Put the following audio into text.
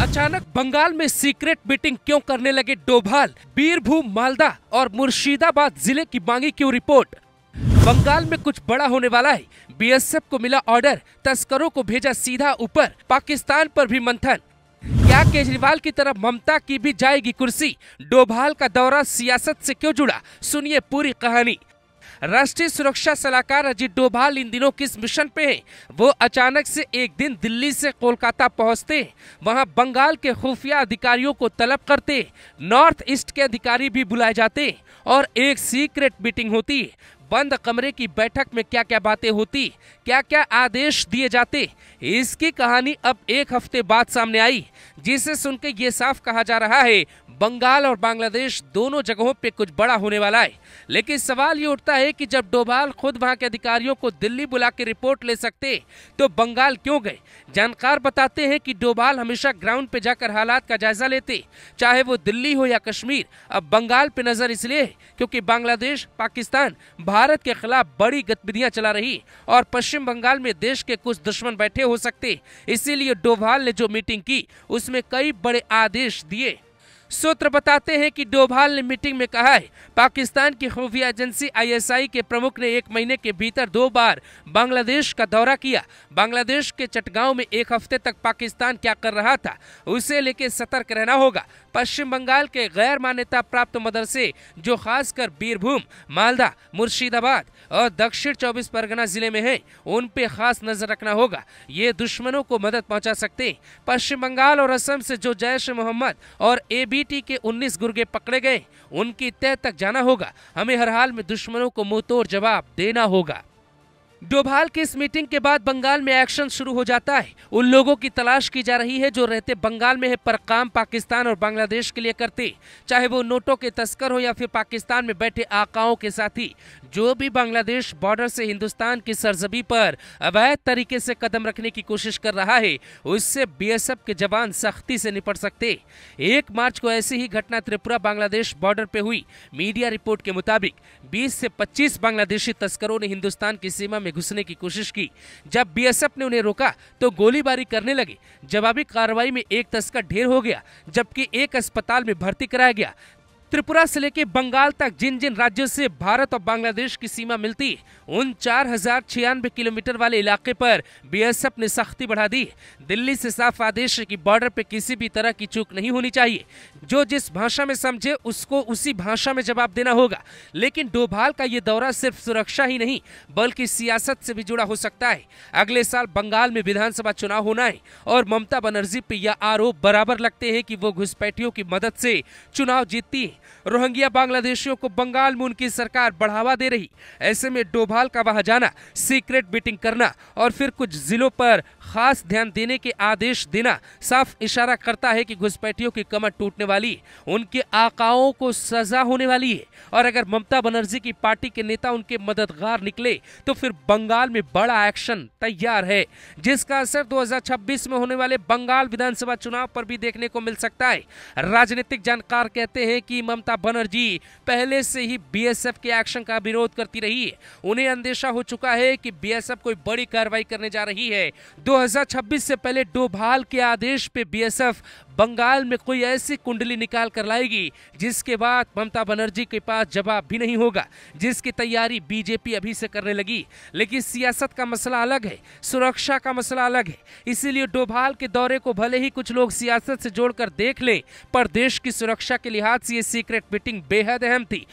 अचानक बंगाल में secret meeting क्यों करने लगे डोभाल? बीरभूम, मालदा और मुर्शिदाबाद जिले की मांगी क्यों रिपोर्ट? बंगाल में कुछ बड़ा होने वाला है। बीएसएफ को मिला ऑर्डर, तस्करों को भेजा सीधा ऊपर, पाकिस्तान पर भी मंथन। क्या केजरीवाल की तरह ममता की भी जाएगी कुर्सी? डोभाल का दौरा सियासत से क्यों जुड़ा? सुनिए पूरी कहानी। राष्ट्रीय सुरक्षा सलाहकार अजीत डोभाल इन दिनों किस मिशन पे हैं? वो अचानक से एक दिन दिल्ली से कोलकाता पहुंचते, वहां बंगाल के खुफिया अधिकारियों को तलब करते, नॉर्थ ईस्ट के अधिकारी भी बुलाए जाते और एक सीक्रेट मीटिंग होती। बंद कमरे की बैठक में क्या क्या बातें होती, क्या क्या आदेश दिए जाते, इसकी कहानी अब एक हफ्ते बाद सामने आई, जिसे सुनकर ये साफ कहा जा रहा है बंगाल और बांग्लादेश दोनों जगहों पे कुछ बड़ा होने वाला है। लेकिन सवाल ये उठता है कि जब डोभाल खुद वहां के अधिकारियों को दिल्ली बुला के रिपोर्ट ले सकते तो बंगाल क्यों गए? जानकार बताते हैं कि डोभाल हमेशा ग्राउंड पे जाकर हालात का जायजा लेते, चाहे वो दिल्ली हो या कश्मीर। अब बंगाल पे नजर इसलिए है क्योंकि बांग्लादेश, पाकिस्तान भारत के खिलाफ बड़ी गतिविधियां चला रही और पश्चिम बंगाल में देश के कुछ दुश्मन बैठे हो सकते। इसीलिए डोभाल ने जो मीटिंग की उसमें कई बड़े आदेश दिए। सूत्र बताते हैं कि डोभाल ने मीटिंग में कहा है, पाकिस्तान की खुफिया एजेंसी आईएसआई के प्रमुख ने 1 महीने के भीतर 2 बार बांग्लादेश का दौरा किया। बांग्लादेश के चटगांव में 1 हफ्ते तक पाकिस्तान क्या कर रहा था उसे लेकर सतर्क रहना होगा। पश्चिम बंगाल के गैर मान्यता प्राप्त मदरसे जो खासकर बीरभूम, मालदा, मुर्शिदाबाद और दक्षिण 24 परगना जिले में हैं, उन पे खास नजर रखना होगा। ये दुश्मनों को मदद पहुंचा सकते। पश्चिम बंगाल और असम से जो जैश ए मोहम्मद और एबीटी के 19 गुर्गे पकड़े गए, उनकी तह तक जाना होगा। हमें हर हाल में दुश्मनों को मुंहतोड़ जवाब देना होगा। डोभाल की इस मीटिंग के बाद बंगाल में एक्शन शुरू हो जाता है। उन लोगों की तलाश की जा रही है जो रहते बंगाल में है पर काम पाकिस्तान और बांग्लादेश के लिए करते, चाहे वो नोटों के तस्कर हो या फिर पाकिस्तान में बैठे आकाओं के साथी। जो भी बांग्लादेश बॉर्डर से हिंदुस्तान की सरजमी पर अवैध तरीके से कदम रखने की कोशिश कर रहा है, उससे बीएसएफ के जवान सख्ती से निपट सकते। 1 मार्च को ऐसी ही घटना त्रिपुरा बांग्लादेश बॉर्डर पे हुई। मीडिया रिपोर्ट के मुताबिक 20 से 25 बांग्लादेशी तस्करों ने हिंदुस्तान की सीमा में घुसने की कोशिश की। जब बीएसएफ ने उन्हें रोका तो गोलीबारी करने लगे। जवाबी कार्रवाई में 1 तस्कर ढेर हो गया, जबकि 1 अस्पताल में भर्ती कराया गया। त्रिपुरा से लेकर बंगाल तक जिन जिन राज्यों से भारत और बांग्लादेश की सीमा मिलती, उन 4096 किलोमीटर वाले इलाके पर बीएसएफ ने सख्ती बढ़ा दी। दिल्ली से साफ आदेश है कि बॉर्डर पे किसी भी तरह की चूक नहीं होनी चाहिए। जो जिस भाषा में समझे उसको उसी भाषा में जवाब देना होगा। लेकिन डोभाल का ये दौरा सिर्फ सुरक्षा ही नहीं बल्कि सियासत से भी जुड़ा हो सकता है। अगले साल बंगाल में विधानसभा चुनाव होना है और ममता बनर्जी पे यह आरोप बराबर लगते हैं कि वो घुसपैठियों की मदद से चुनाव जीतती है। रोहिंग्या बांग्लादेशियों को बंगाल में उनकी सरकार बढ़ावा दे रही। ऐसे में डोभाल का वहां जाना, सीक्रेट मीटिंग करना और फिर कुछ जिलों पर खास ध्यान देने के आदेश देना साफ इशारा करता है कि घुसपैठियों की कमर टूटने वाली, उनके आकाओं को सजा होने वाली है। और अगर ममता बनर्जी की पार्टी के नेता उनके मददगार निकले तो फिर बंगाल में बड़ा एक्शन तैयार है, जिसका असर 2026 में होने वाले बंगाल विधानसभा चुनाव पर भी देखने को मिल सकता है। राजनीतिक जानकार कहते हैं कि ममता बनर्जी पहले से ही बीएसएफ के एक्शन का विरोध करती रही है। उन्हें अंदेशा हो चुका है कि बीएसएफ कोई बड़ी कार्रवाई करने जा रही है। 2026 से पहले डोभाल के आदेश पे बीएसएफ बंगाल में कोई ऐसी कुंडली निकाल कर लाएगी जिसके बाद ममता बनर्जी के पास जवाब भी नहीं होगा, जिसकी तैयारी बीजेपी अभी से करने लगी। लेकिन सियासत का मसला अलग है, सुरक्षा का मसला अलग है। इसीलिए डोभाल के दौरे को भले ही कुछ लोग सियासत से जोड़कर देख लें, पर देश की सुरक्षा के लिहाज से ये सीक्रेट मीटिंग बेहद अहम थी।